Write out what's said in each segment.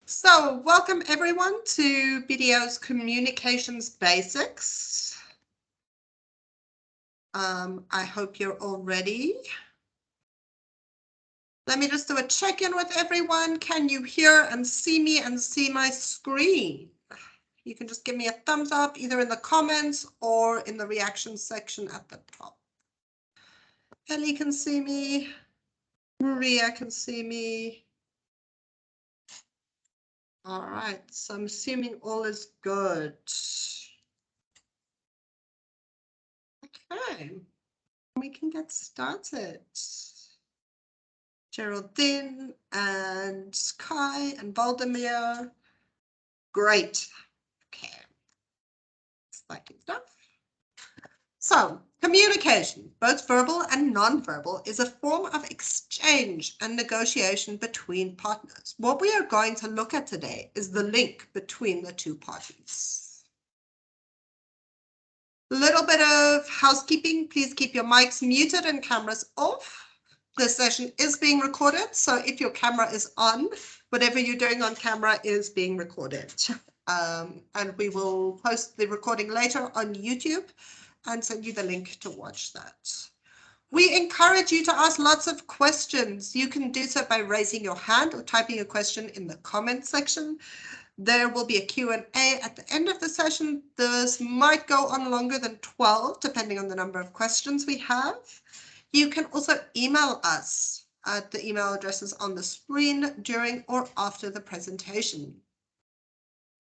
So welcome everyone to BDO's Communications Basics. I hope you're all ready. Let me just do a check-in with everyone. Can you hear and see me and see my screen? You can just give me a thumbs up either in the comments or in the reaction section at the top. Ellie can see me. Maria can see me. All right, so I'm assuming all is good. Okay, we can get started. Geraldine and Kai and Valdemir. Great. Okay. Exciting stuff. So, communication, both verbal and non-verbal, is a form of exchange and negotiation between partners. What we are going to look at today is the link between the two parties. A little bit of housekeeping. Please keep your mics muted and cameras off. This session is being recorded, so if your camera is on, whatever you're doing on camera is being recorded. And we will post the recording later on YouTube and send you the link to watch that. We encourage you to ask lots of questions. You can do so by raising your hand or typing a question in the comment section. There will be a Q&A at the end of the session. This might go on longer than 12, depending on the number of questions we have. You can also email us at the email addresses on the screen during or after the presentation.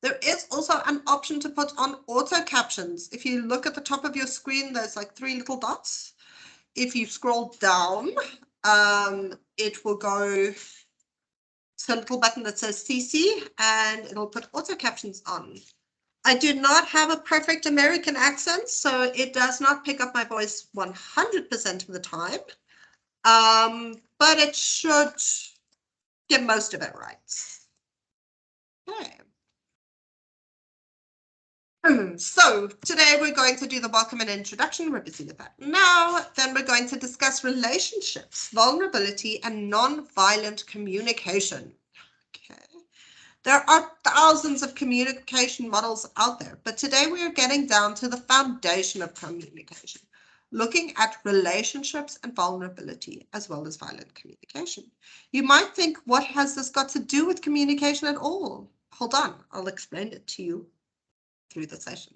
There is also an option to put on auto captions. If you look at the top of your screen, there's like 3 little dots. If you scroll down, it will go to a little button that says CC and it'll put auto captions on. I do not have a perfect American accent, so it does not pick up my voice 100% of the time. But it should get most of it right. Okay. So today we're going to do the welcome and introduction. We're busy with that now. Then we're going to discuss relationships, vulnerability, and non-violent communication. Okay. There are thousands of communication models out there, but today we are getting down to the foundation of communication, looking at relationships and vulnerability, as well as violent communication. You might think, what has this got to do with communication at all? Hold on, I'll explain it to you through the session.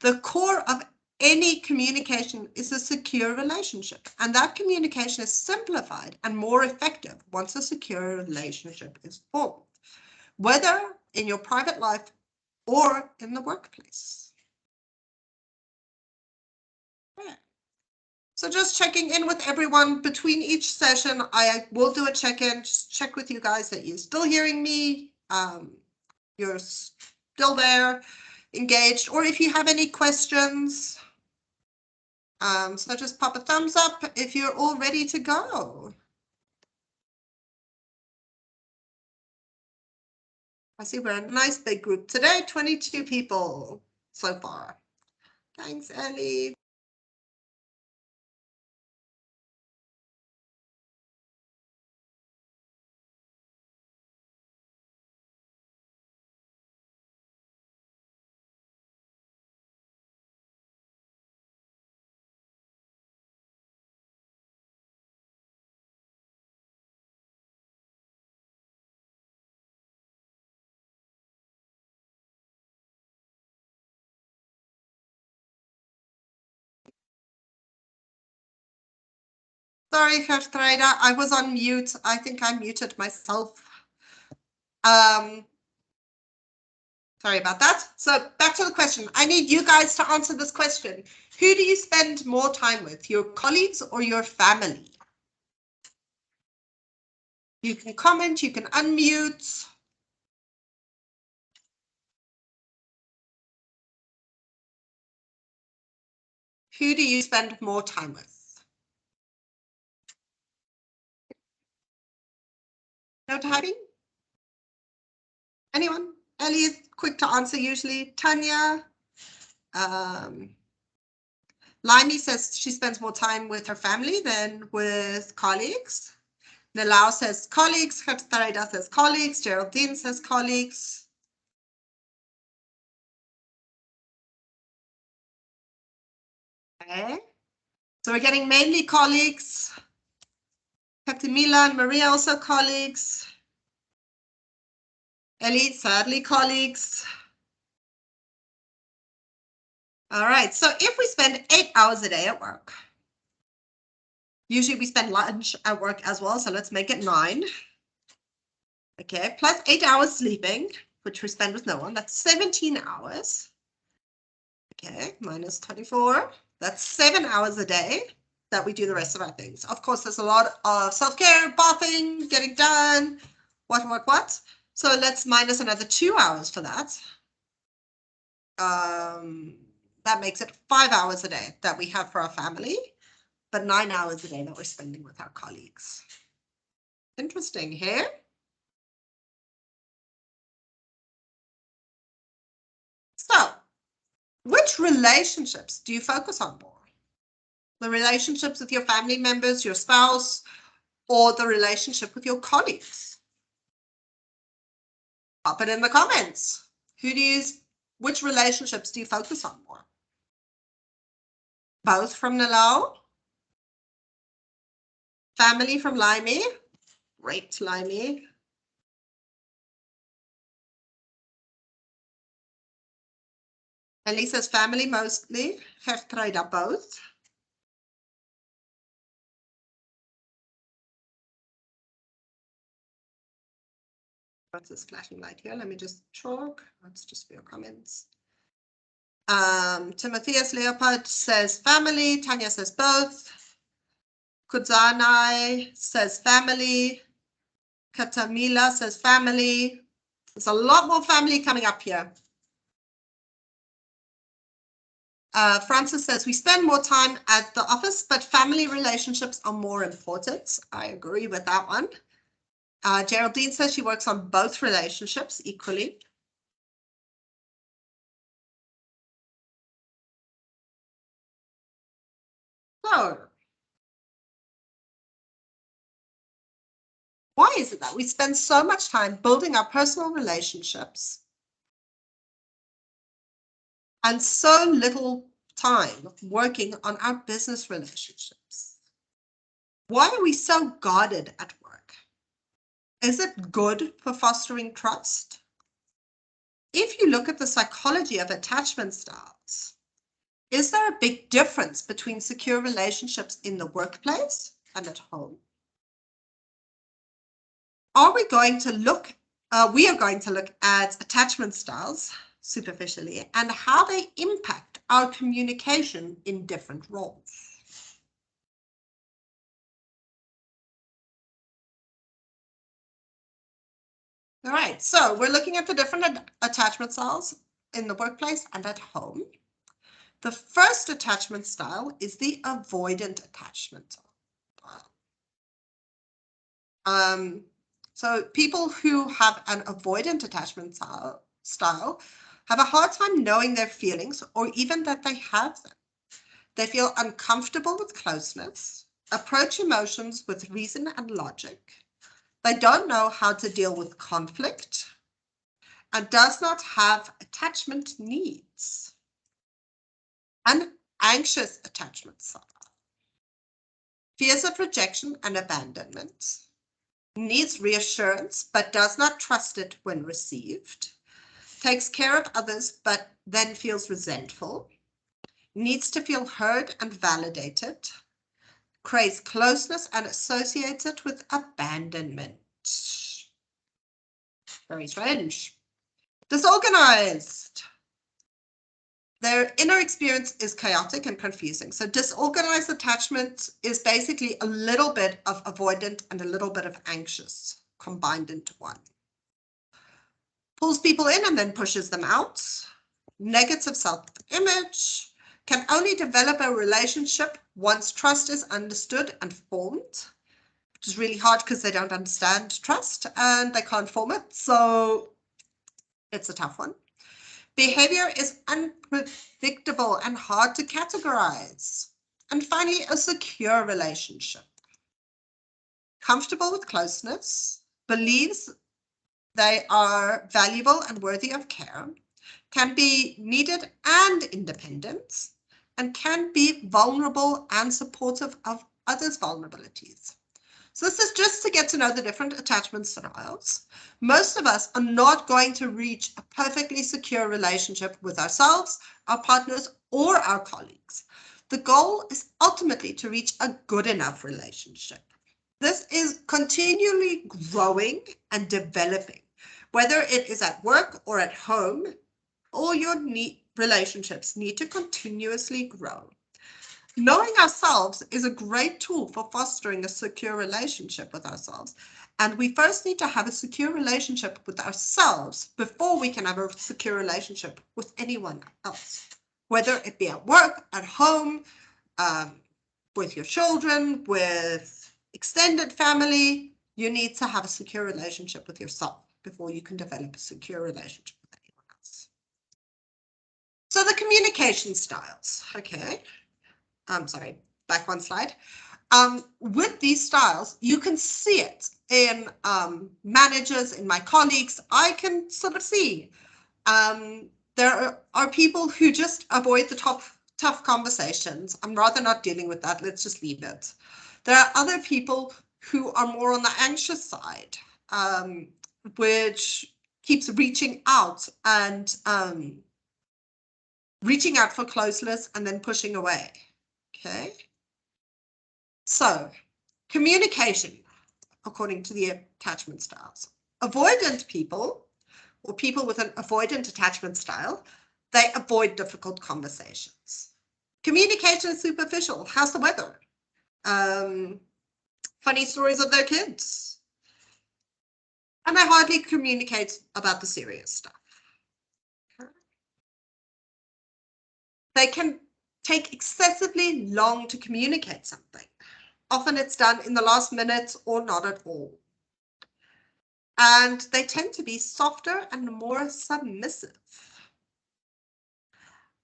The core of any communication is a secure relationship, and that communication is simplified and more effective once a secure relationship is formed, whether in your private life or in the workplace. Yeah. So just checking in with everyone between each session. I will do a check-in, just check with you guys that you're still hearing me, you're still there, engaged, or if you have any questions. So just pop a thumbs up if you're all ready to go. I see we're a nice big group today, 22 people so far. Thanks, Ellie. Sorry, Gertruida, I was on mute. I think I muted myself. Sorry about that. So back to the question. I need you guys to answer this question. Who do you spend more time with, your colleagues or your family? You can comment, you can unmute. Who do you spend more time with? No typing? Anyone? Ellie is quick to answer usually. Tanya. Limey says she spends more time with her family than with colleagues. Nalau says colleagues. Katarina says colleagues. Geraldine says colleagues. Okay. So we're getting mainly colleagues. Katimila and Maria also colleagues. Ellie, sadly colleagues. All right, so if we spend 8 hours a day at work, usually we spend lunch at work as well, so let's make it 9. Okay, plus 8 hours sleeping, which we spend with no one, that's 17 hours. Okay, minus 24, that's 7 hours a day that we do the rest of our things. Of course, there's a lot of self-care, bathing, getting done, what. So let's minus another 2 hours for that. That makes it 5 hours a day that we have for our family, but 9 hours a day that we're spending with our colleagues. Interesting here. So, which relationships do you focus on more? The relationships with your family members, your spouse, or the relationship with your colleagues? Pop it in the comments. Which relationships do you focus on more? Both from Nalau? Family from Laimi? Great, Laimi. And Lisa's family mostly. Have tried up both. What's this flashing light here? Let me just chalk. That's just for your comments. Timotheus Leopard says family. Tanya says both. Kudzanai says family. Katamila says family. There's a lot more family coming up here. Francis says we spend more time at the office, but family relationships are more important. I agree with that one. Geraldine says she works on both relationships equally. So, why is it that we spend so much time building our personal relationships and so little time working on our business relationships? Why are we so guarded at work? Is it good for fostering trust? If you look at the psychology of attachment styles, is there a big difference between secure relationships in the workplace and at home? Are we going to look, we are going to look at attachment styles superficially and how they impact our communication in different roles. All right, so we're looking at the different attachment styles in the workplace and at home. The first attachment style is the avoidant attachment style. So people who have an avoidant attachment style have a hard time knowing their feelings or even that they have them. They feel uncomfortable with closeness, approach emotions with reason and logic. They don't know how to deal with conflict and does not have attachment needs. An anxious attachment style. Fears of rejection and abandonment. Needs reassurance but does not trust it when received. Takes care of others but then feels resentful. Needs to feel heard and validated. Craves closeness and associates it with abandonment. Very strange. Disorganized. Their inner experience is chaotic and confusing. So disorganized attachment is basically a little bit of avoidant and a little bit of anxious combined into one. Pulls people in and then pushes them out. Negative self-image. Can only develop a relationship once trust is understood and formed, which is really hard because they don't understand trust and they can't form it. So it's a tough one. Behavior is unpredictable and hard to categorize. And finally, a secure relationship. comfortable with closeness, believes they are valuable and worthy of care, can be needed and independent, and can be vulnerable and supportive of others' vulnerabilities. So this is just to get to know the different attachment styles. Most of us are not going to reach a perfectly secure relationship with ourselves, our partners, or our colleagues. The goal is ultimately to reach a good enough relationship. This is continually growing and developing, whether it is at work or at home. All your relationships need to continuously grow. Knowing ourselves is a great tool for fostering a secure relationship with ourselves. And we first need to have a secure relationship with ourselves before we can have a secure relationship with anyone else, whether it be at work, at home, with your children, with extended family. You need to have a secure relationship with yourself before you can develop a secure relationship with anyone else. So the communication styles, okay. I'm sorry, back one slide. With these styles, you can see it in managers, in my colleagues. I can sort of see there are people who just avoid the tough conversations. I'm rather not dealing with that. Let's just leave it. There are other people who are more on the anxious side, which keeps reaching out and reaching out for closeness and then pushing away. Okay. So communication, according to the attachment styles. Avoidant people, or people with an avoidant attachment style, they avoid difficult conversations. Communication is superficial. How's the weather? Funny stories of their kids. And they hardly communicate about the serious stuff. They can take excessively long to communicate something. Often it's done in the last minute or not at all. And they tend to be softer and more submissive.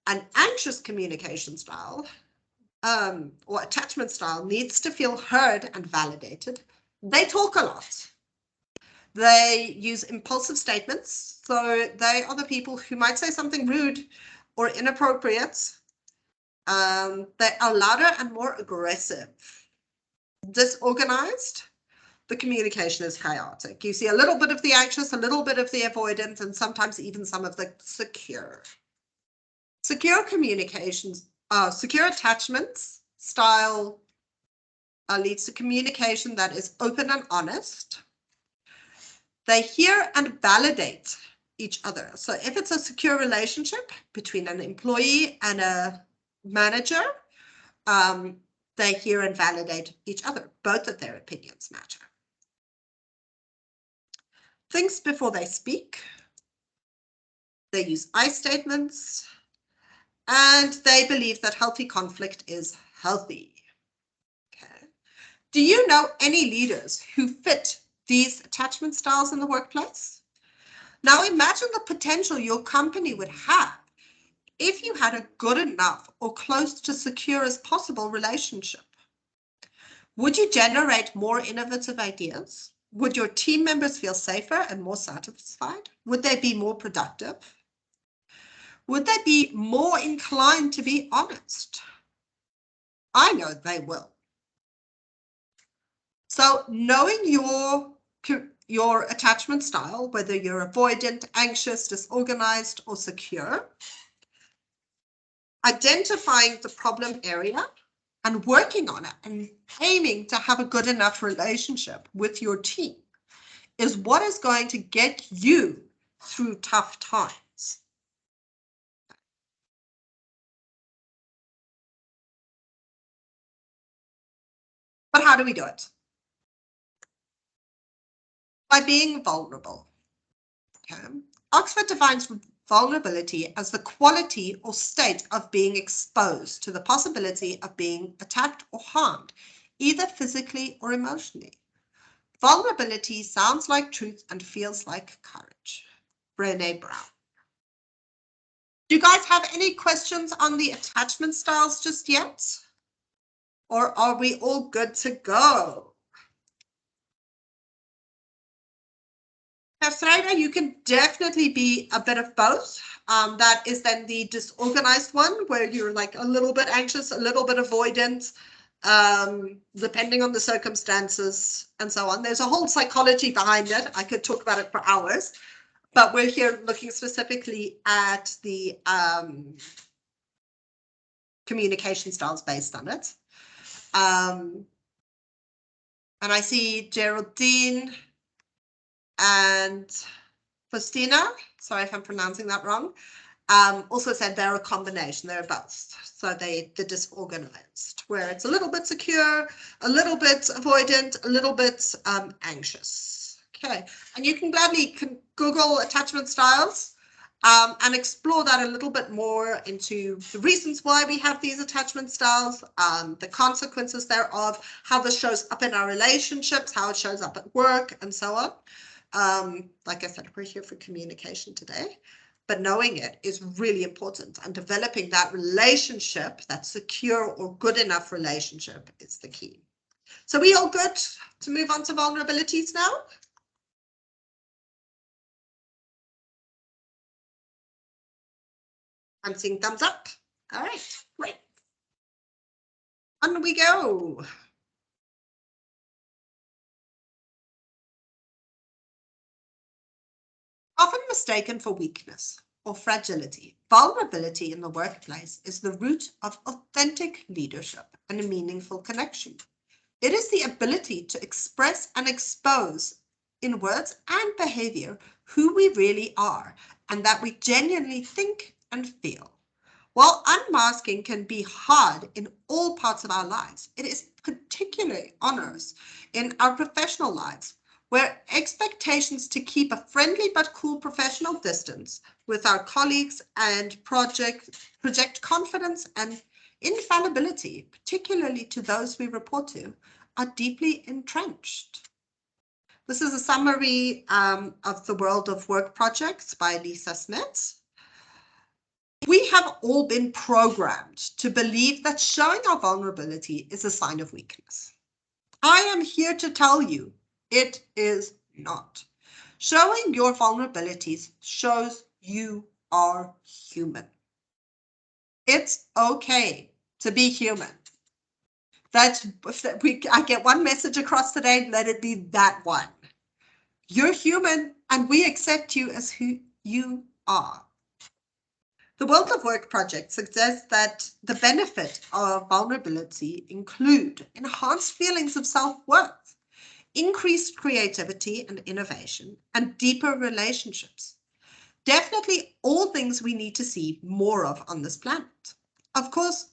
An anxious communication style or attachment style needs to feel heard and validated. They talk a lot. They use impulsive statements. So they are the people who might say something rude or inappropriate. They are louder and more aggressive. Disorganized. The communication is chaotic. You see a little bit of the anxious, a little bit of the avoidant, and sometimes even some of the secure. Secure communications, secure attachments style leads to communication that is open and honest. They hear and validate each other. So if it's a secure relationship between an employee and a manager, they hear and validate each other. Both of their opinions matter. Thinks before they speak. They use I statements. And they believe that healthy conflict is healthy. Okay. Do you know any leaders who fit these attachment styles in the workplace? Now imagine the potential your company would have if you had a good enough or close to secure as possible relationship. Would you generate more innovative ideas? Would your team members feel safer and more satisfied? Would they be more productive? Would they be more inclined to be honest? I know they will. So knowing your attachment style, whether you're avoidant, anxious, disorganized, or secure, identifying the problem area and working on it and aiming to have a good enough relationship with your team is what is going to get you through tough times. But how do we do it? By being vulnerable. Okay. Oxford defines vulnerability as the quality or state of being exposed to the possibility of being attacked or harmed, either physically or emotionally. Vulnerability sounds like truth and feels like courage. Brené Brown. Do you guys have any questions on the attachment styles just yet? Or are we all good to go? Castrator, you can definitely be a bit of both. That is then the disorganized one, where you're like a little bit anxious, a little bit avoidant, depending on the circumstances and so on. There's a whole psychology behind it. I could talk about it for hours, but we're here looking specifically at the communication styles based on it. And I see Geraldine and Faustina, sorry if I'm pronouncing that wrong, also said they're a combination, they're both. So they're disorganized, where it's a little bit secure, a little bit avoidant, a little bit anxious. Okay, and you can gladly Google attachment styles and explore that a little bit more into the reasons why we have these attachment styles, the consequences thereof, how this shows up in our relationships, how it shows up at work, and so on. Like I said, we're here for communication today, but knowing it is really important, and developing that relationship, that secure or good enough relationship, is the key. So we all good to move on to vulnerabilities now? I'm seeing thumbs up. All right, great. On we go. Often mistaken for weakness or fragility, vulnerability in the workplace is the root of authentic leadership and a meaningful connection. It is the ability to express and expose in words and behavior who we really are and that we genuinely think and feel. While unmasking can be hard in all parts of our lives, it is particularly onerous in our professional lives, where expectations to keep a friendly but cool professional distance with our colleagues and project confidence and infallibility, particularly to those we report to, are deeply entrenched. This is a summary of the World of Work projects by Lisa Smith. We have all been programmed to believe that showing our vulnerability is a sign of weakness. I am here to tell you it is not. Showing your vulnerabilities shows you are human. It's okay to be human. I get one message across today, let it be that one. You're human and we accept you as who you are. The World of Work project suggests that the benefit of vulnerability include enhanced feelings of self-worth, increased creativity and innovation, and deeper relationships. Definitely all things we need to see more of on this planet. Of course,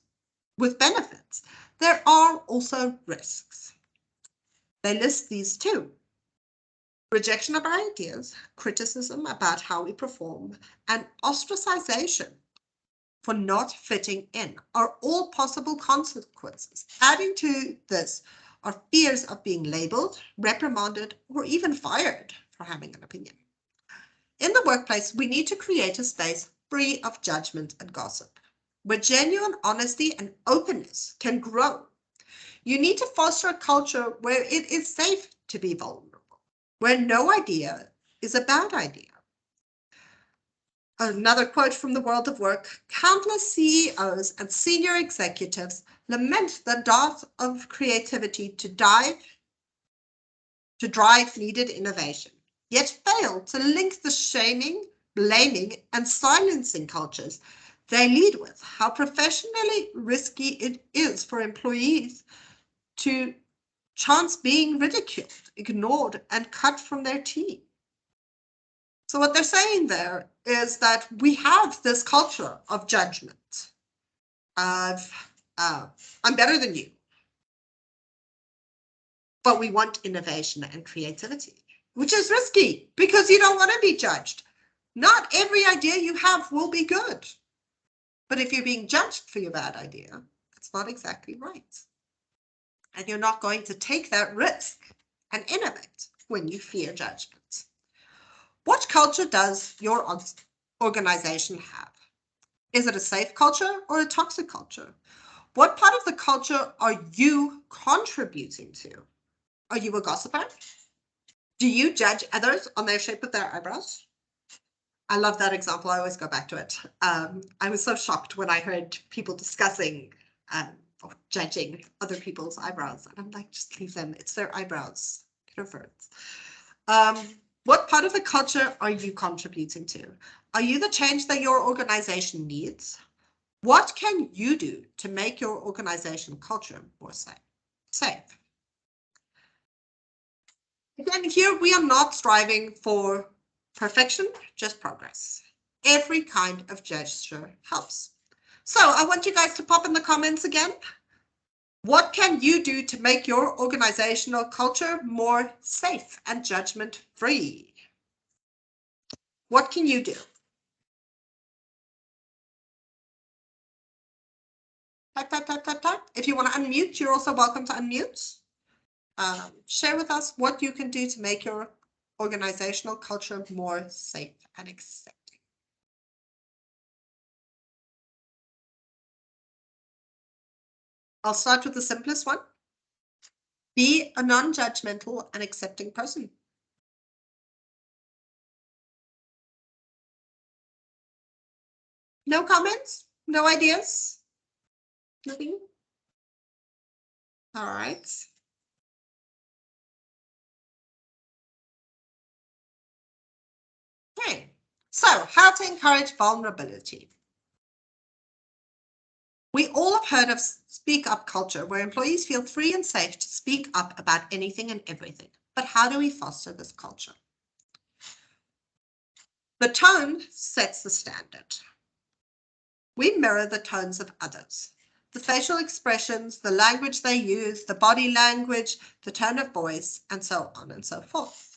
with benefits, there are also risks. They list these too. Rejection of our ideas, criticism about how we perform, and ostracization for not fitting in are all possible consequences. Adding to this are fears of being labeled, reprimanded, or even fired for having an opinion. In the workplace, we need to create a space free of judgment and gossip, where genuine honesty and openness can grow. You need to foster a culture where it is safe to be vulnerable, where no idea is a bad idea. Another quote from the World of Work: countless CEOs and senior executives lament the dearth of creativity to drive needed innovation, yet fail to link the shaming, blaming, and silencing cultures they lead with. How professionally risky it is for employees to chance being ridiculed, ignored, and cut from their team. So what they're saying there is that we have this culture of judgment, of I'm better than you, but we want innovation and creativity, which is risky because you don't want to be judged. Not every idea you have will be good, but if you're being judged for your bad idea, it's not exactly right. And you're not going to take that risk and innovate when you fear judgment. What culture does your organization have? Is it a safe culture or a toxic culture? What part of the culture are you contributing to? Are you a gossiper? Do you judge others on their shape of their eyebrows? I love that example. I always go back to it. I was so shocked when I heard people discussing or judging other people's eyebrows. And I'm like, just leave them. It's their eyebrows. Get over it. What part of the culture are you contributing to? Are you the change that your organization needs? What can you do to make your organization culture more safe? Again, here we are not striving for perfection, just progress. Every kind of gesture helps. So I want you guys to pop in the comments again. What can you do to make your organizational culture more safe and judgment-free? What can you do? Type, type, type, type, type. If you want to unmute, you're also welcome to unmute. Share with us what you can do to make your organizational culture more safe and accepting. I'll start with the simplest one. Be a non-judgmental and accepting person. No comments? No ideas? Nothing? All right. Okay, so how to encourage vulnerability. We all have heard of speak up culture, where employees feel free and safe to speak up about anything and everything. But how do we foster this culture? The tone sets the standard. We mirror the tones of others. The facial expressions, the language they use, the body language, the tone of voice, and so on and so forth.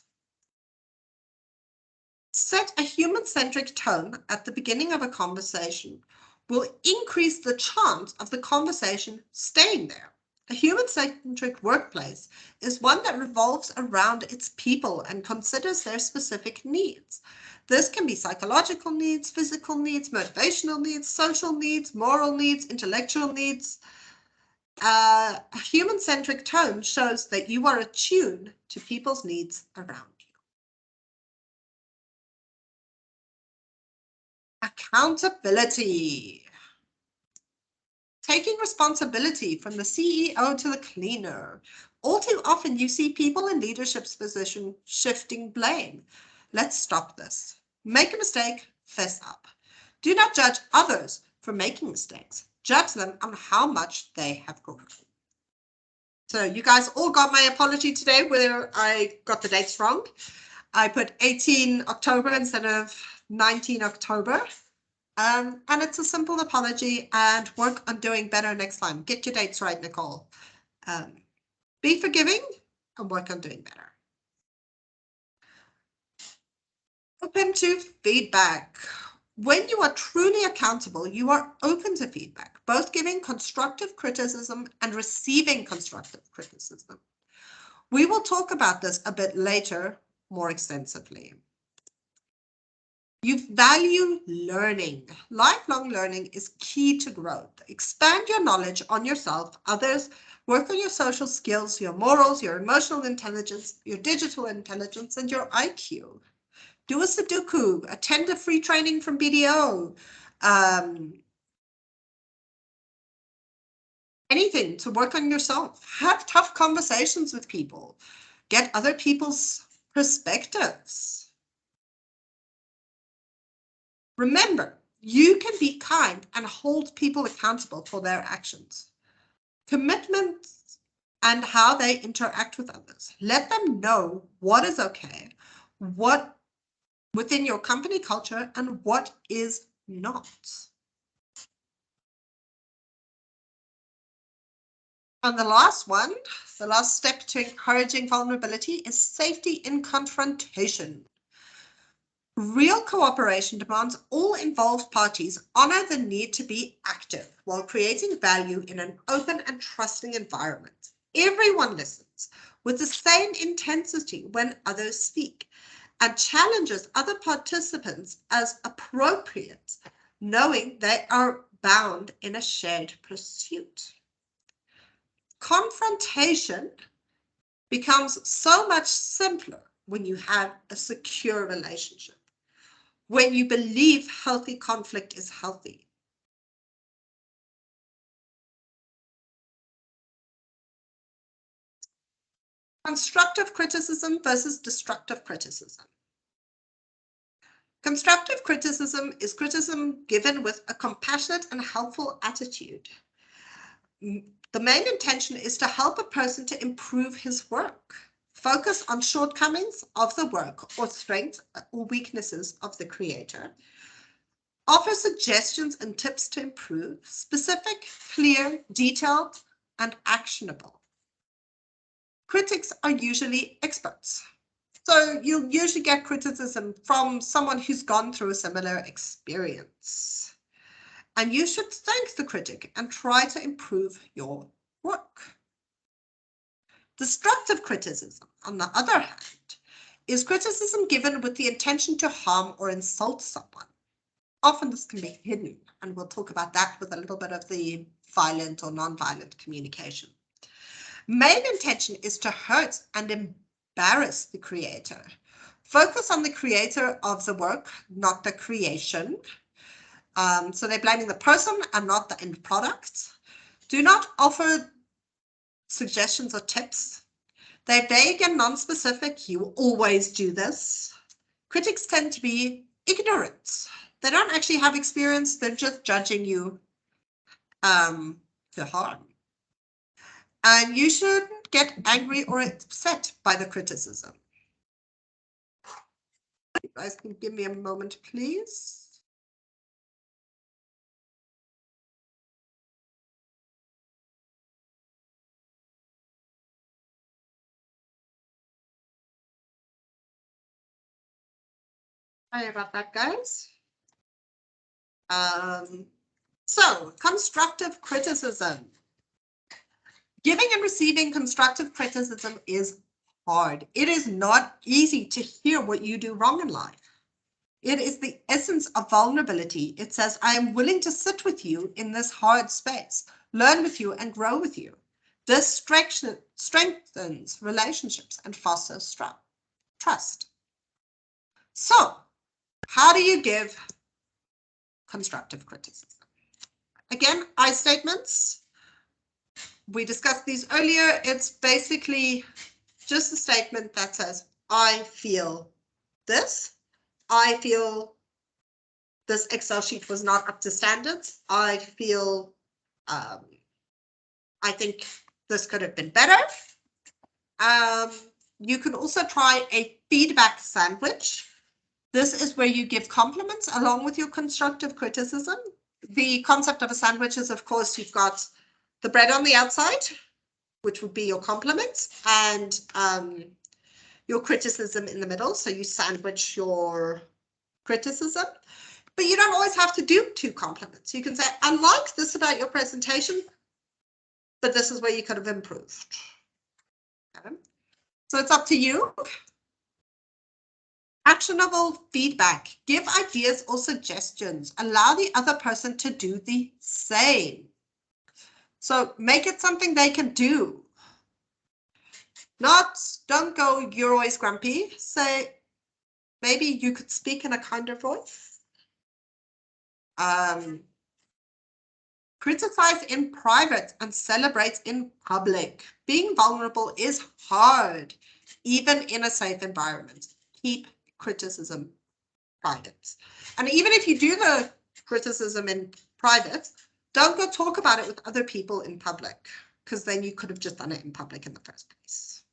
Set a human-centric tone at the beginning of a conversation will increase the chance of the conversation staying there. A human-centric workplace is one that revolves around its people and considers their specific needs. This can be psychological needs, physical needs, motivational needs, social needs, moral needs, intellectual needs. A human-centric tone shows that you are attuned to people's needs around you. Accountability. Taking responsibility from the CEO to the cleaner. All too often you see people in leadership positions shifting blame. Let's stop this. Make a mistake, fess up. Do not judge others for making mistakes. Judge them on how much they have grown. So you guys all got my apology today where I got the dates wrong. I put 18 October instead of 19 October. And it's a simple apology, and work on doing better next time. Get your dates right, Nicole. Be forgiving and work on doing better. Open to feedback. When you are truly accountable, you are open to feedback, both giving constructive criticism and receiving constructive criticism. We will talk about this a bit later, more extensively. You value learning. Lifelong learning is key to growth. Expand your knowledge on yourself, others, work on your social skills, your morals, your emotional intelligence, your digital intelligence, and your IQ. Do a Sudoku, attend a free training from BDO. Anything to work on yourself. Have tough conversations with people. Get other people's perspectives. Remember, you can be kind and hold people accountable for their actions. Commitments and how they interact with others. Let them know what is okay, what within your company culture, and what is not. And the last one, the last step to encouraging vulnerability is safety in confrontation. Real cooperation demands all involved parties honor the need to be active while creating value in an open and trusting environment. Everyone listens with the same intensity when others speak and challenges other participants as appropriate, knowing they are bound in a shared pursuit. Confrontation becomes so much simpler when you have a secure relationship, when you believe healthy conflict is healthy. Constructive criticism versus destructive criticism. Constructive criticism is criticism given with a compassionate and helpful attitude. The main intention is to help a person to improve his work. Focus on shortcomings of the work or strengths or weaknesses of the creator. Offer suggestions and tips to improve, specific, clear, detailed, and actionable. Critics are usually experts. So you'll usually get criticism from someone who's gone through a similar experience. And you should thank the critic and try to improve your work. Destructive criticism, on the other hand, is criticism given with the intention to harm or insult someone. Often this can be hidden, and we'll talk about that with a little bit of the violent or non-violent communication. Main intention is to hurt and embarrass the creator. Focus on the creator of the work, not the creation. So they're blaming the person and not the end product. Do not offer suggestions or tips. They're vague and non-specific. You always do this. Critics tend to be ignorant. They don't actually have experience. They're just judging you to harm. And you shouldn't get angry or upset by the criticism. You guys can give me a moment, please. Sorry about that, guys. So, constructive criticism. Giving and receiving constructive criticism is hard. It is not easy to hear what you do wrong in life. It is the essence of vulnerability. It says, I am willing to sit with you in this hard space, learn with you and grow with you. This strengthens relationships and fosters trust. So, how do you give constructive criticism? Again, I statements. We discussed these earlier. It's basically just a statement that says, I feel this. I feel this Excel sheet was not up to standards. I feel, I think this could have been better. You can also try a feedback sandwich. This is where you give compliments along with your constructive criticism. The concept of a sandwich is, of course, you've got the bread on the outside, which would be your compliments, and your criticism in the middle. So you sandwich your criticism, but you don't always have to do two compliments. You can say, I like this about your presentation, but this is where you could have improved. Okay. So it's up to you. Actionable feedback. Give ideas or suggestions. Allow the other person to do the same. So make it something they can do. Don't go, you're always grumpy. Say, maybe you could speak in a kinder voice. Criticize in private and celebrate in public. Being vulnerable is hard, even in a safe environment. Keep criticism private. And even if you do the criticism in private, don't go talk about it with other people in public, because then you could have just done it in public in the first place.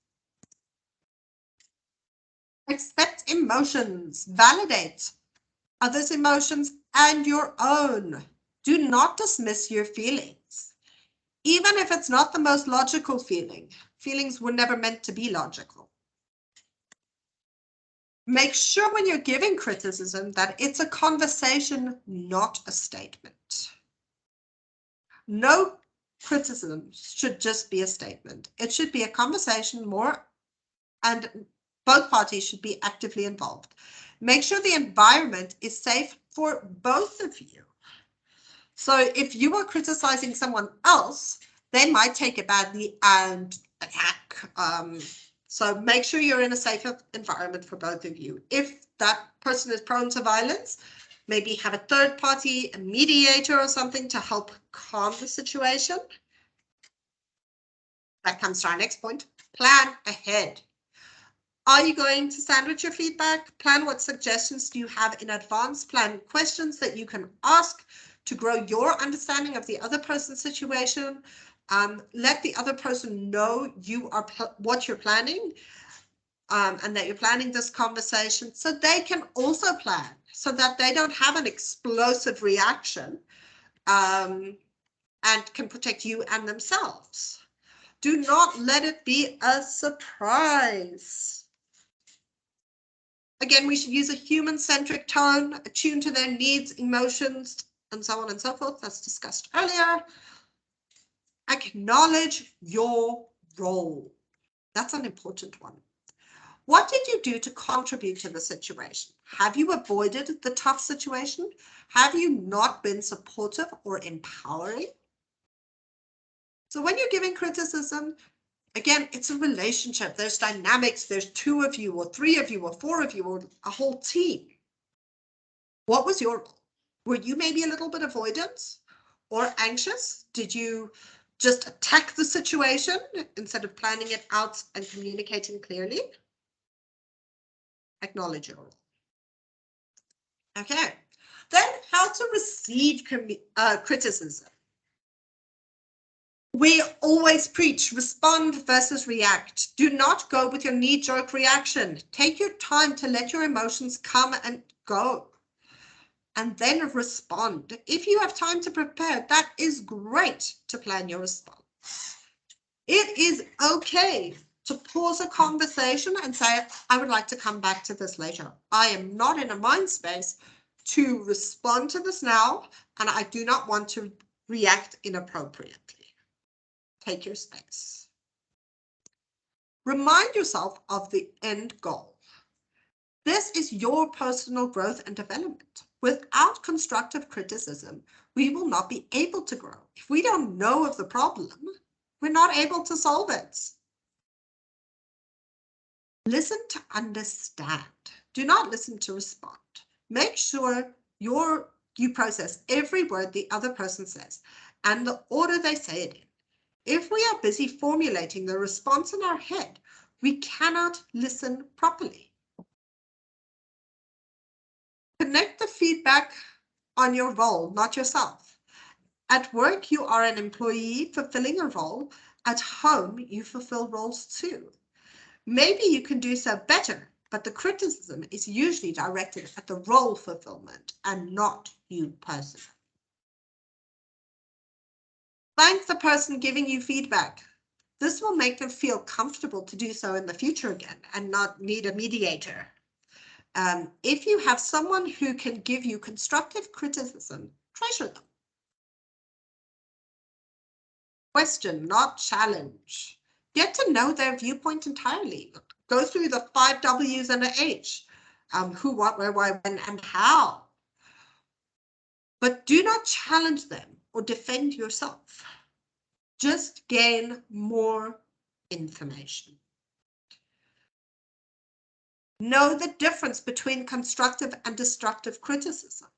Accept emotions. Validate others' emotions and your own. Do not dismiss your feelings. Even if it's not the most logical feeling, feelings were never meant to be logical. Make sure when you're giving criticism that it's a conversation, not a statement. No criticism should just be a statement. It should be a conversation more, and both parties should be actively involved. Make sure the environment is safe for both of you. So if you are criticizing someone else, they might take it badly and attack, So make sure you're in a safe environment for both of you. If that person is prone to violence, maybe have a third party, a mediator or something to help calm the situation. That comes to our next point. Plan ahead. Are you going to sandwich your feedback? Plan what suggestions do you have in advance? Plan questions that you can ask to grow your understanding of the other person's situation. Let the other person know you are what you're planning, and that you're planning this conversation, so they can also plan, so that they don't have an explosive reaction, and can protect you and themselves. Do not let it be a surprise. Again, we should use a human-centric tone, attuned to their needs, emotions, and so on and so forth, as discussed earlier. Acknowledge your role. That's an important one. What did you do to contribute to the situation? Have you avoided the tough situation? Have you not been supportive or empowering? So when you're giving criticism, again, it's a relationship. There's dynamics. There's 2 of you or 3 of you or 4 of you or a whole team. What was your role? Were you maybe a little bit avoidant or anxious? Did you just attack the situation instead of planning it out and communicating clearly? Acknowledge your role. Okay, then how to receive criticism. We always preach respond versus react. Do not go with your knee-jerk reaction. Take your time to let your emotions come and go, and then respond. If you have time to prepare, that is great to plan your response. It is okay to pause a conversation and say, I would like to come back to this later. I am not in a mind space to respond to this now, and I do not want to react inappropriately. Take your space. Remind yourself of the end goal. This is your personal growth and development. Without constructive criticism, we will not be able to grow. If we don't know of the problem, we're not able to solve it. Listen to understand. Do not listen to respond. Make sure you process every word the other person says and the order they say it in. If we are busy formulating the response in our head, we cannot listen properly. Connect the feedback on your role, not yourself. At work, you are an employee fulfilling a role. At home, you fulfill roles too. Maybe you can do so better, but the criticism is usually directed at the role fulfillment and not you personally. Thank the person giving you feedback. This will make them feel comfortable to do so in the future again and not need a mediator. If you have someone who can give you constructive criticism, treasure them. Question, not challenge. Get to know their viewpoint entirely. Go through the 5 W's and an H. Who, what, where, why, when, and how. But do not challenge them or defend yourself. Just gain more information. Know the difference between constructive and destructive criticism.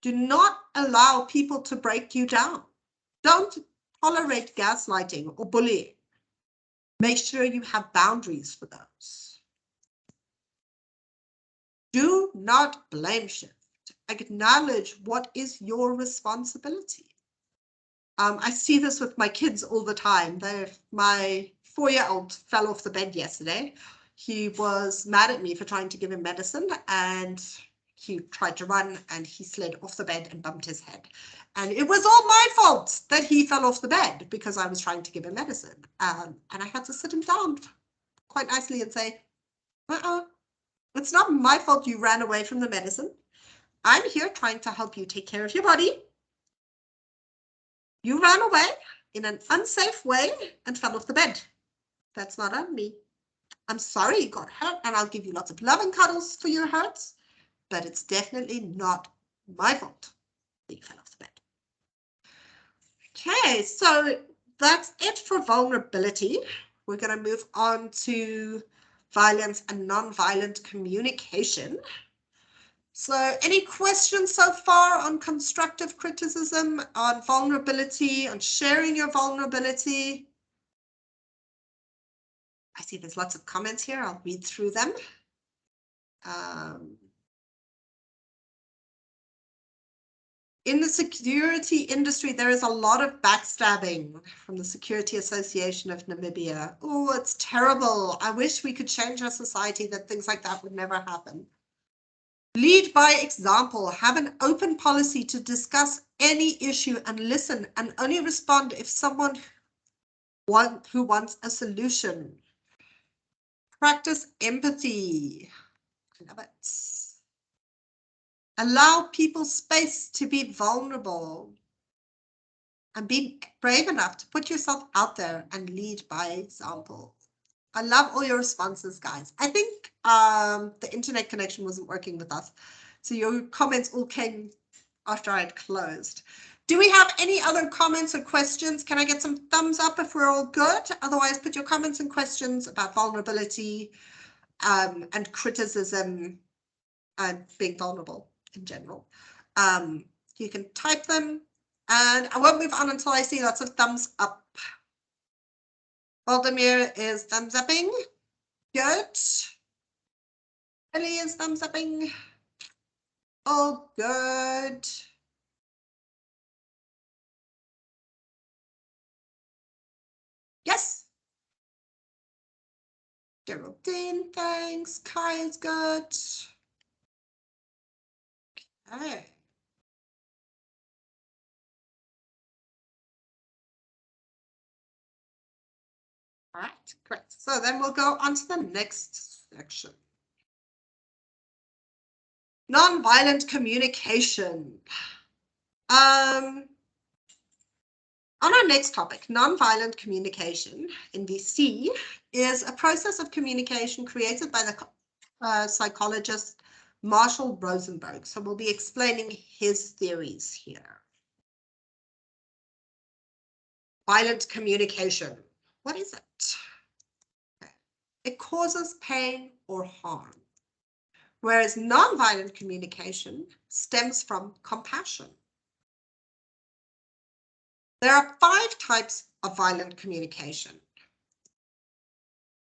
Do not allow people to break you down. Don't tolerate gaslighting or bullying. Make sure you have boundaries for those. Do not blame shift. Acknowledge what is your responsibility. I see this with my kids all the time. My 4-year-old fell off the bed yesterday. He was mad at me for trying to give him medicine, and he tried to run and he slid off the bed and bumped his head. And it was all my fault that he fell off the bed because I was trying to give him medicine. And I had to sit him down quite nicely and say, it's not my fault you ran away from the medicine. I'm here trying to help you take care of your body. You ran away in an unsafe way and fell off the bed. That's not on me. I'm sorry you got hurt, and I'll give you lots of love and cuddles for your hurts, but it's definitely not my fault that you fell off the bed. Okay, so that's it for vulnerability. we're going to move on to violence and non-violent communication. So any questions so far on constructive criticism, on vulnerability, on sharing your vulnerability? I see there's lots of comments here. I'll read through them. In the security industry, there is a lot of backstabbing from the Security Association of Namibia. Oh, it's terrible. I wish we could change our society that things like that would never happen. Lead by example. Have an open policy to discuss any issue and listen, and only respond if someone who wants a solution. Practice empathy. I love it. Allow people space to be vulnerable. And be brave enough to put yourself out there and lead by example. I love all your responses, guys. I think the internet connection wasn't working with us. So your comments all came after I had closed. Do we have any other comments or questions? Can I get some thumbs up if we're all good? Otherwise, put your comments and questions about vulnerability and criticism and being vulnerable in general. You can type them. And I won't move on until I see lots of thumbs up. Valdemir is thumbs upping. Good. Ellie is thumbs upping. Oh, good. Yes. Geraldine, thanks. Kai is good. Okay. All right, great. So then we'll go on to the next section. Nonviolent communication. On our next topic, nonviolent communication, NVC, is a process of communication created by the psychologist Marshall Rosenberg. So we'll be explaining his theories here. Violent communication. What is it? It causes pain or harm, whereas nonviolent communication stems from compassion. There are 5 types of violent communication.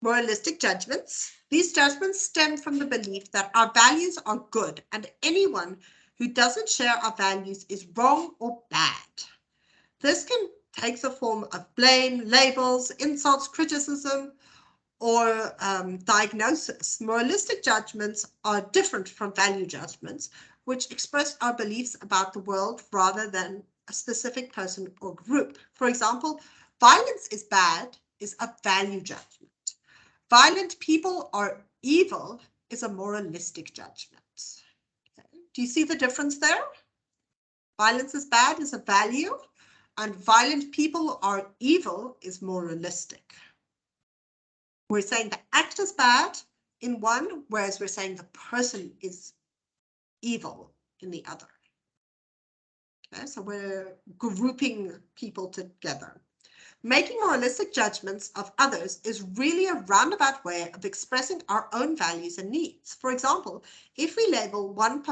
Moralistic judgments. These judgments stem from the belief that our values are good and anyone who doesn't share our values is wrong or bad. This can take the form of blame, labels, insults, criticism, or diagnosis. Moralistic judgments are different from value judgments, which express our beliefs about the world rather than a specific person or group. For example, violence is bad is a value judgment. Violent people are evil is a moralistic judgment. Okay. Do you see the difference there? Violence is bad is a value, and violent people are evil is moralistic. We're saying the act is bad in one, whereas we're saying the person is evil in the other. Okay, so we're grouping people together. Making moralistic judgments of others is really a roundabout way of expressing our own values and needs. For example, if we label one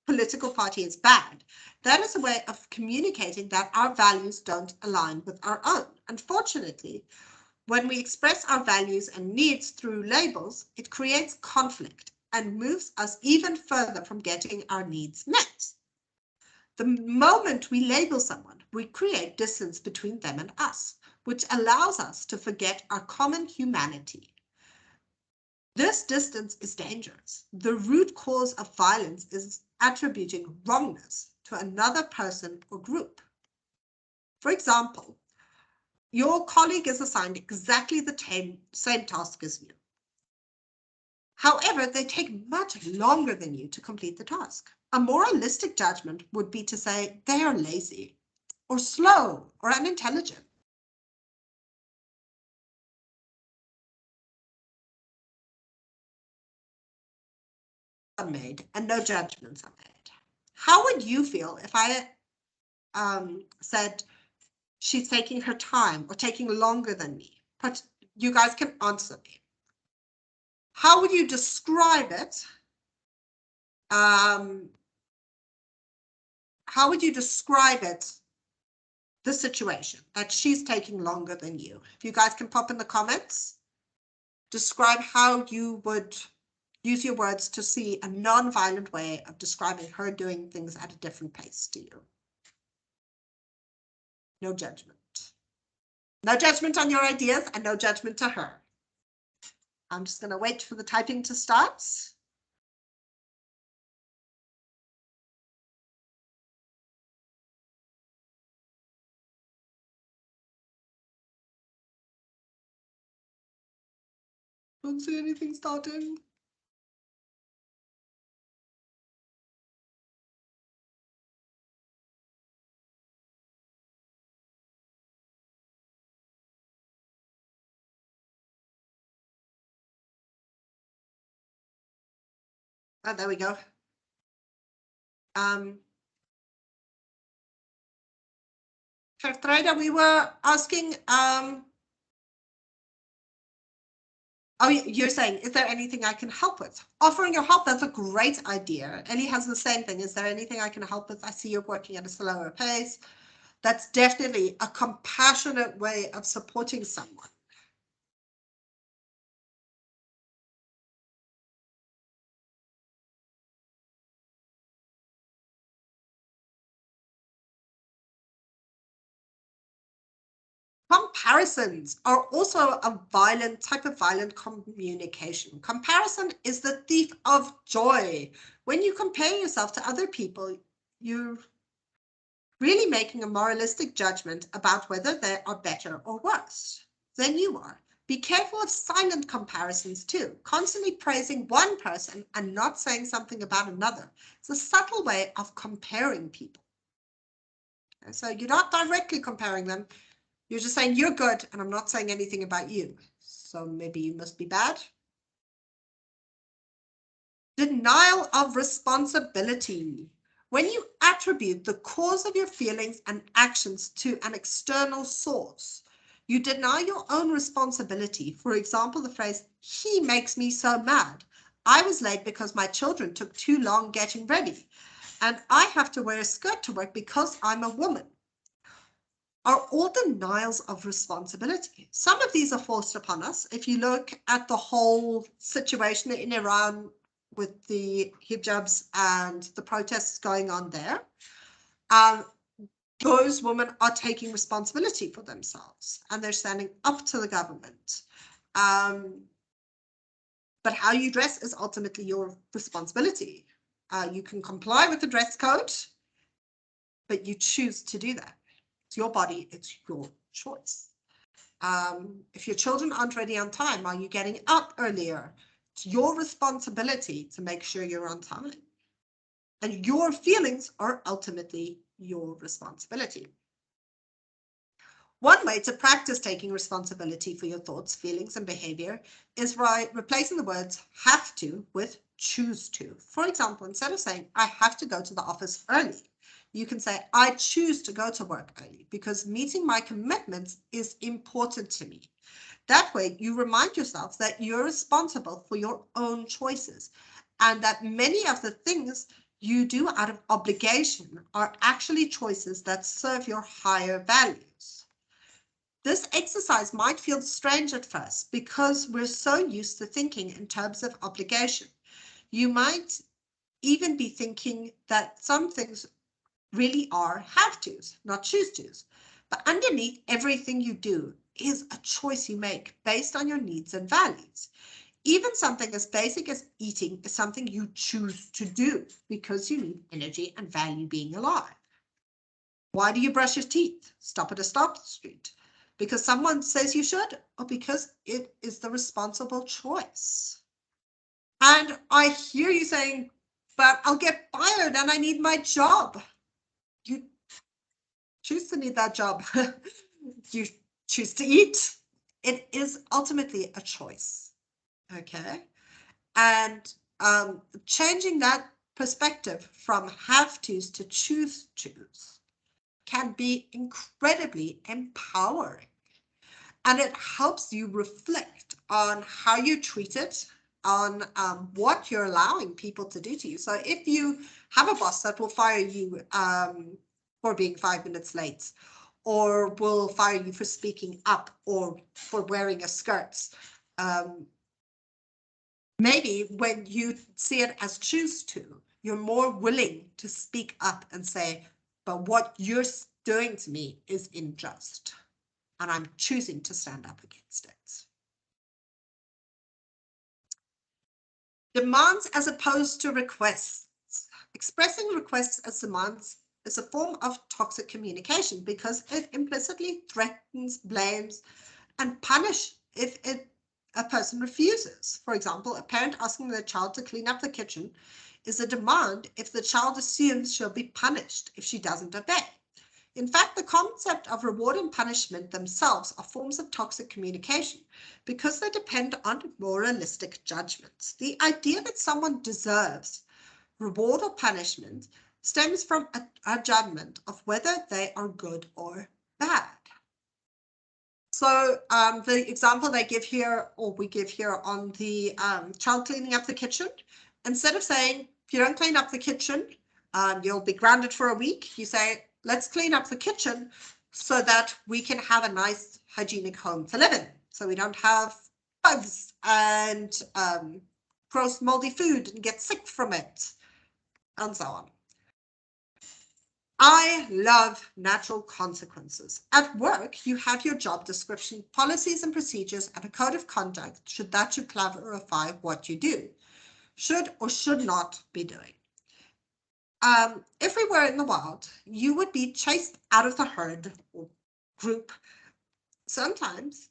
political party as bad, that is a way of communicating that our values don't align with our own. Unfortunately, when we express our values and needs through labels, it creates conflict and moves us even further from getting our needs met. The moment we label someone, we create distance between them and us, which allows us to forget our common humanity. This distance is dangerous. The root cause of violence is attributing wrongness to another person or group. For example, your colleague is assigned exactly the same task as you. However, they take much longer than you to complete the task. A moralistic judgment would be to say they are lazy or slow or unintelligent. Made and no judgments are made. How would you feel if I said she's taking her time or taking longer than me? But you guys can answer me. How would you describe it? How would you describe it, the situation, that she's taking longer than you? If you guys can pop in the comments, describe how you would use your words to see a non-violent way of describing her doing things at a different pace to you. No judgment. No judgment on your ideas and no judgment to her. I'm just going to wait for the typing to start. Don't see anything starting. Oh, there we go. Gertruida, we were asking, oh, you're saying, is there anything I can help with? Offering your help, that's a great idea. Ellie has the same thing. Is there anything I can help with? I see you're working at a slower pace. That's definitely a compassionate way of supporting someone. Comparisons are also a type of violent communication. Comparison is the thief of joy. When you compare yourself to other people, you're really making a moralistic judgment about whether they are better or worse than you are. Be careful of silent comparisons too. Constantly praising one person and not saying something about another. It's a subtle way of comparing people. So you're not directly comparing them. You're just saying you're good and I'm not saying anything about you. So maybe you must be bad. Denial of responsibility. When you attribute the cause of your feelings and actions to an external source, you deny your own responsibility. For example, the phrase, he makes me so mad. I was late because my children took too long getting ready. And I have to wear a skirt to work because I'm a woman. Are all denials of responsibility. Some of these are forced upon us. If you look at the whole situation in Iran with the hijabs and the protests going on there, those women are taking responsibility for themselves and they're standing up to the government. But how you dress is ultimately your responsibility. You can comply with the dress code, but you choose to do that. It's your body, it's your choice. If your children aren't ready on time, are you getting up earlier? It's your responsibility to make sure you're on time. And your feelings are ultimately your responsibility. One way to practice taking responsibility for your thoughts, feelings, and behavior is by replacing the words have to with choose to. For example, instead of saying, I have to go to the office early, you can say, I choose to go to work early because meeting my commitments is important to me. That way, you remind yourself that you're responsible for your own choices and that many of the things you do out of obligation are actually choices that serve your higher values. This exercise might feel strange at first because we're so used to thinking in terms of obligation. You might even be thinking that some things really are have tos, not choose tos. But underneath everything you do is a choice you make based on your needs and values. Even something as basic as eating is something you choose to do because you need energy and value being alive. Why do you brush your teeth? Stop at a stop street. Because someone says you should, or because it is the responsible choice. And I hear you saying, but I'll get fired and I need my job. You choose to need that job. You choose to eat. It is ultimately a choice. Okay. And changing that perspective from have tos to choose tos can be incredibly empowering. And it helps you reflect on how you treat it, on what you're allowing people to do to you. So if you have a boss that will fire you for being 5 minutes late, or will fire you for speaking up, or for wearing a skirt, maybe when you see it as choose to, you're more willing to speak up and say, but what you're doing to me is unjust, and I'm choosing to stand up against it. Demands as opposed to requests. Expressing requests as demands is a form of toxic communication because it implicitly threatens, blames, and punish if a person refuses. For example, a parent asking their child to clean up the kitchen is a demand if the child assumes she'll be punished if she doesn't obey. In fact, the concept of reward and punishment themselves are forms of toxic communication because they depend on moralistic judgments. The idea that someone deserves reward or punishment stems from a judgment of whether they are good or bad. So the example they give here, or we give here on the child cleaning up the kitchen, instead of saying, if you don't clean up the kitchen, you'll be grounded for a week, you say, let's clean up the kitchen so that we can have a nice hygienic home to live in. So we don't have bugs and gross moldy food and get sick from it, and so on. I love natural consequences. At work, you have your job description, policies and procedures, and a code of conduct should clarify what you do, should or should not be doing. If we were in the wild, you would be chased out of the herd or group. Sometimes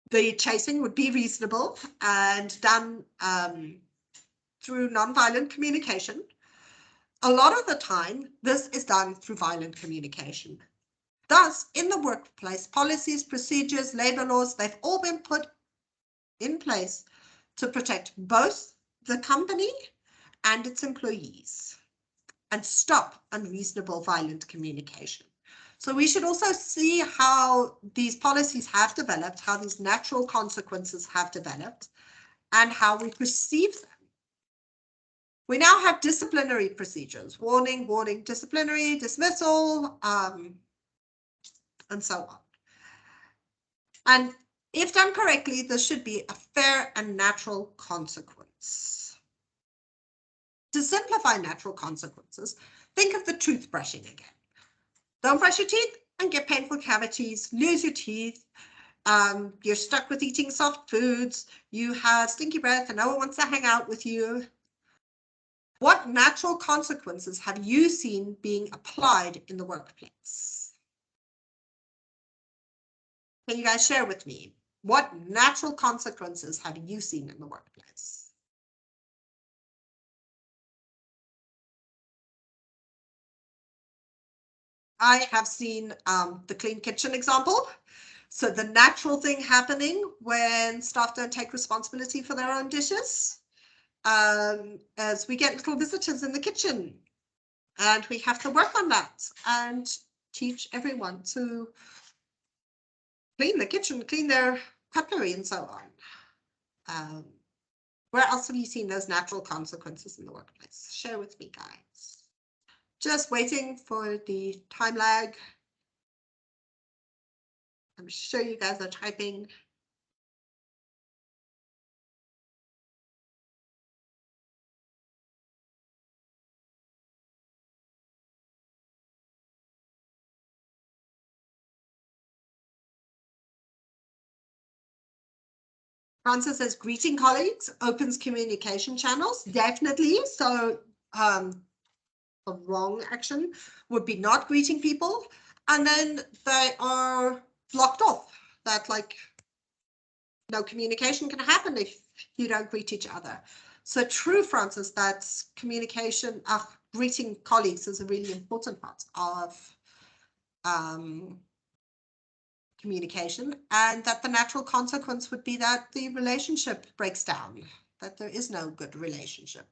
the chasing would be reasonable and done through nonviolent communication. A lot of the time, this is done through violent communication. Thus, in the workplace, policies, procedures, labor laws, they've all been put in place to protect both the company and its employees and stop unreasonable violent communication. So we should also see how these policies have developed, how these natural consequences have developed, and how we perceive them. We now have disciplinary procedures, warning, warning, disciplinary, dismissal, and so on. And if done correctly, this should be a fair and natural consequence. To simplify natural consequences, think of the toothbrushing again. Don't brush your teeth and get painful cavities, lose your teeth, you're stuck with eating soft foods, you have stinky breath and no one wants to hang out with you. What natural consequences have you seen being applied in the workplace? Can you guys share with me? What natural consequences have you seen in the workplace? I have seen the clean kitchen example. So the natural thing happening when staff don't take responsibility for their own dishes, as we get little visitors in the kitchen, and we have to work on that and teach everyone to clean the kitchen, clean their cutlery, and so on. Where else have you seen those natural consequences in the workplace? Share with me, guys. Just waiting for the time lag. I'm sure you guys are typing. Francis says greeting colleagues opens communication channels. Definitely. So a wrong action would be not greeting people, and then they are blocked off. That like no communication can happen if you don't greet each other. So true, Francis, that communication, greeting colleagues is a really important part of communication, and that the natural consequence would be that the relationship breaks down, that there is no good relationship.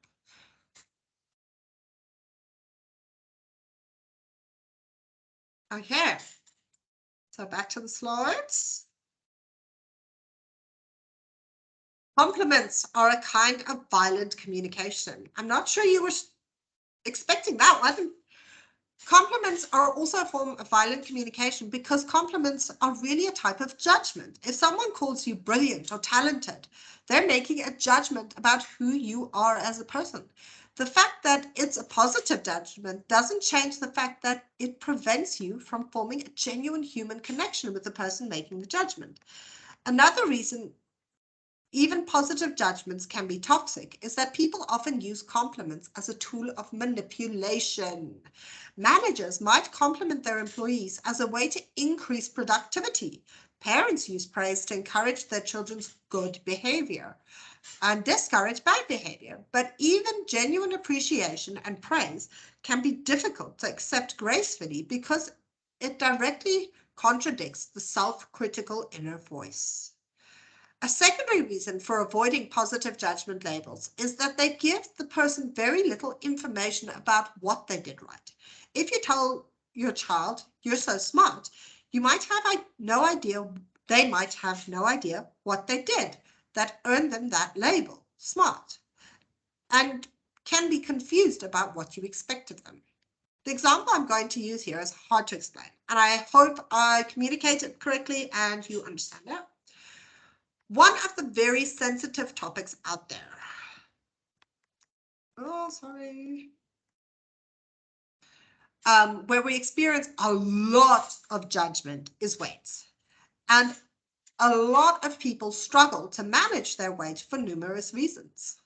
Okay, so back to the slides. Compliments are a kind of violent communication. I'm not sure you were expecting that one. Compliments are also a form of violent communication because compliments are really a type of judgment. If someone calls you brilliant or talented, they're making a judgment about who you are as a person. The fact that it's a positive judgment doesn't change the fact that it prevents you from forming a genuine human connection with the person making the judgment. Another reason even positive judgments can be toxic is that people often use compliments as a tool of manipulation. Managers might compliment their employees as a way to increase productivity. Parents use praise to encourage their children's good behavior and discourage bad behavior. But even genuine appreciation and praise can be difficult to accept gracefully because it directly contradicts the self-critical inner voice. A secondary reason for avoiding positive judgment labels is that they give the person very little information about what they did right. If you tell your child, you're so smart, you might have no idea, they might have no idea what they did that earned them that label, smart, and can be confused about what you expect of them. The example I'm going to use here is hard to explain, and I hope I communicate it correctly and you understand it. One of the very sensitive topics out there. Oh, sorry. Where we experience a lot of judgment is weight. And a lot of people struggle to manage their weight for numerous reasons.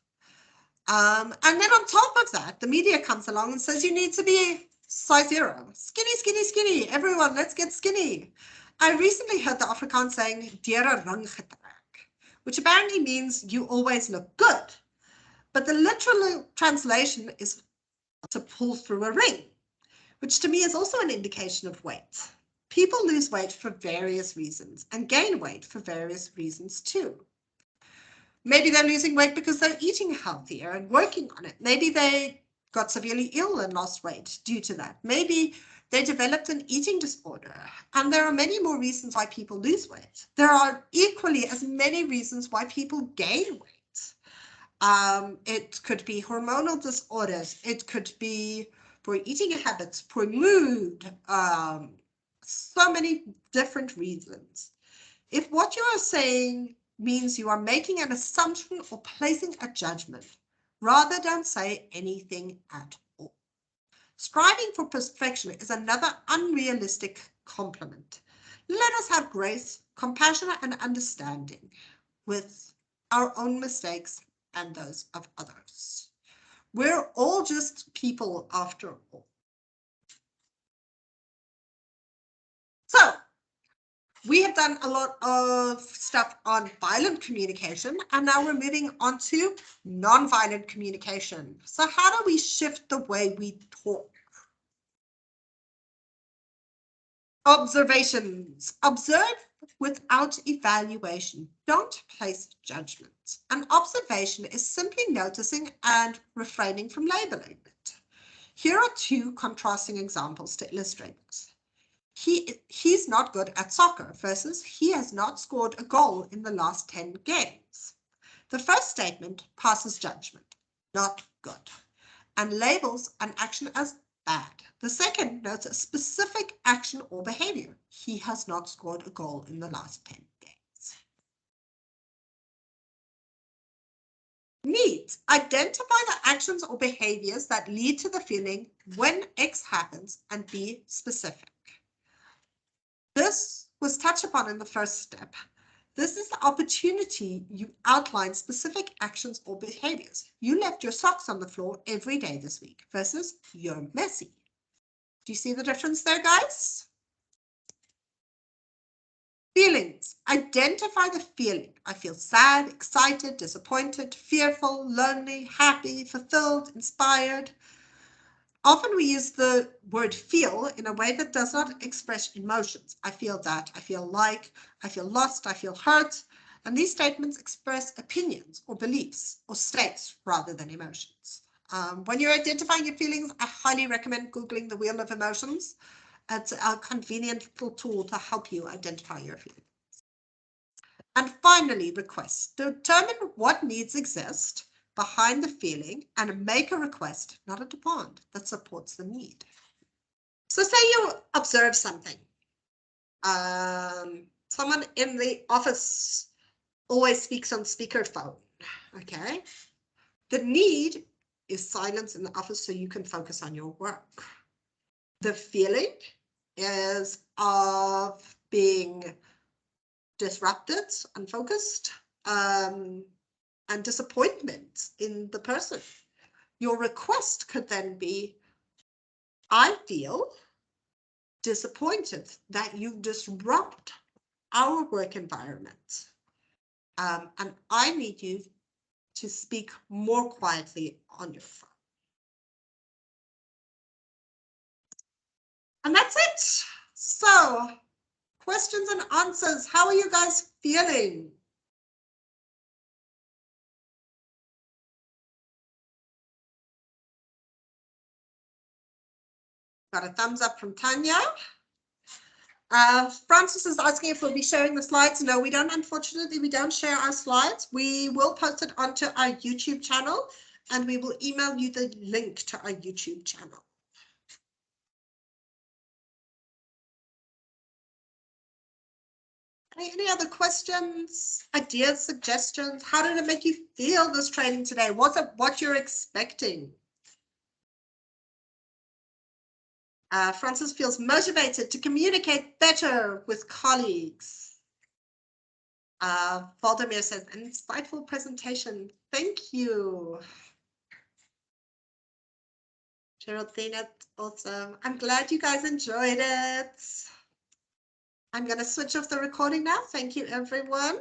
And then on top of that, the media comes along and says you need to be size 0. Skinny, skinny, skinny. Everyone, let's get skinny. I recently heard the Afrikaans saying, "Dere rang getrek," which apparently means you always look good. But the literal translation is to pull through a ring, which to me is also an indication of weight. People lose weight for various reasons and gain weight for various reasons too. Maybe they're losing weight because they're eating healthier and working on it. Maybe they got severely ill and lost weight due to that. Maybe they developed an eating disorder. And there are many more reasons why people lose weight. There are equally as many reasons why people gain weight. It could be hormonal disorders. It could be poor eating habits, poor mood, so many different reasons. If what you are saying means you are making an assumption or placing a judgment, rather don't say anything at all. Striving for perfection is another unrealistic compliment. Let us have grace, compassion, and understanding with our own mistakes and those of others. We're all just people after all. So we have done a lot of stuff on violent communication, and now we're moving on to non-violent communication. So how do we shift the way we talk? Observations. Observe without evaluation. Don't place judgment. An observation is simply noticing and refraining from labeling it. Here are two contrasting examples to illustrate this. He's not good at soccer versus he has not scored a goal in the last 10 games. The first statement passes judgment, not good, and labels an action as bad. The second notes a specific action or behavior. He has not scored a goal in the last 10 games. Needs. Identify the actions or behaviors that lead to the feeling when X happens and be specific. This was touched upon in the first step. This is the opportunity you outline specific actions or behaviors. You left your socks on the floor every day this week versus you're messy. Do you see the difference there, guys? Feelings. Identify the feeling. I feel sad, excited, disappointed, fearful, lonely, happy, fulfilled, inspired. Often we use the word feel in a way that does not express emotions. I feel that, I feel like, I feel lost, I feel hurt. And these statements express opinions or beliefs or states rather than emotions. When you're identifying your feelings, I highly recommend Googling the Wheel of Emotions. It's a convenient little tool to help you identify your feelings. And finally, request. Determine what needs exist behind the feeling and make a request, not a demand, that supports the need. So say you observe something. Someone in the office always speaks on speakerphone. Okay. The need is silence in the office so you can focus on your work. The feeling is of being disrupted, unfocused, and disappointment in the person. Your request could then be, I feel disappointed that you disrupt our work environment. And I need you to speak more quietly on your phone. And that's it. So, questions and answers. How are you guys feeling? Got a thumbs up from Tanya. Francis is asking if we'll be sharing the slides. No, we don't. Unfortunately, we don't share our slides. We will post it onto our YouTube channel, and we will email you the link to our YouTube channel. Any other questions, ideas, suggestions? How did it make you feel, this training today? Was it what you're expecting? Francis feels motivated to communicate better with colleagues. Valdemir says, an insightful presentation. Thank you. Geraldine, awesome. I'm glad you guys enjoyed it. I'm going to switch off the recording now. Thank you, everyone.